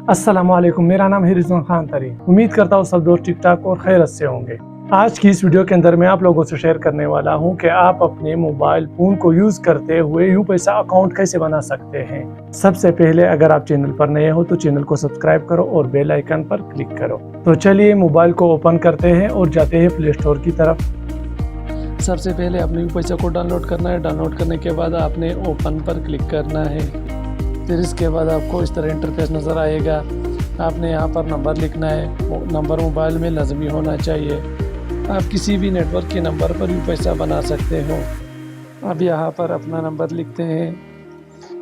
अस्सलाम वालेकुम, मेरा नाम है रिजवान खान तरी। उम्मीद करता हूँ सब दोस्त ठीक ठाक और खैरियत से होंगे। आज की इस वीडियो के अंदर मैं आप लोगों से शेयर करने वाला हूँ कि आप अपने मोबाइल फ़ोन को यूज़ करते हुए यू पैसा अकाउंट कैसे बना सकते हैं। सबसे पहले अगर आप चैनल पर नए हो तो चैनल को सब्सक्राइब करो और बेल आइकन पर क्लिक करो। तो चलिए मोबाइल को ओपन करते हैं और जाते हैं प्ले स्टोर की तरफ। सबसे पहले आपने यू पैसा को डाउनलोड करना है। डाउनलोड करने के बाद आपने ओपन पर क्लिक करना है। फिर इसके बाद आपको इस तरह इंटरफेस नज़र आएगा। आपने यहाँ पर नंबर लिखना है। नंबर मोबाइल में लाजमी होना चाहिए। आप किसी भी नेटवर्क के नंबर पर भी पैसा बना सकते हो। अब यहाँ पर अपना नंबर लिखते हैं।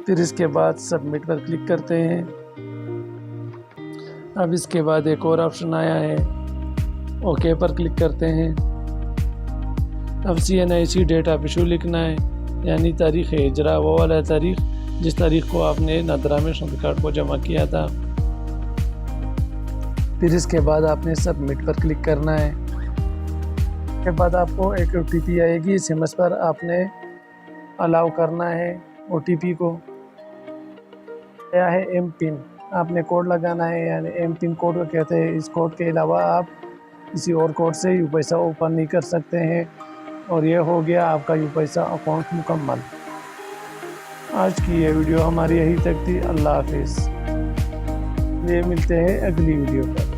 फिर इसके बाद सबमिट पर क्लिक करते हैं। अब इसके बाद एक और ऑप्शन आया है, ओके पर क्लिक करते हैं। अब CNIC डेट आप इशू लिखना है, यानी तारीख़ हिजरा, वो वाला तारीख़ जिस तारीख को आपने नादरा में शनाख्ती कार्ड को जमा किया था। फिर इसके बाद आपने सबमिट पर क्लिक करना है। उसके बाद आपको एक OTP आएगी। SMS पर आपने अलाउ करना है OTP को। यह है M पिन, आपने कोड लगाना है, यानी M पिन कोड को कहते हैं। इस कोड के अलावा आप किसी और कोड से यू पैसा ओपन नहीं कर सकते हैं। और ये हो गया आपका यू पैसा अकाउंट मुकम्मल। आज की ये वीडियो हमारी यही तक थी। अल्लाह हाफिज़। ये मिलते हैं अगली वीडियो पर।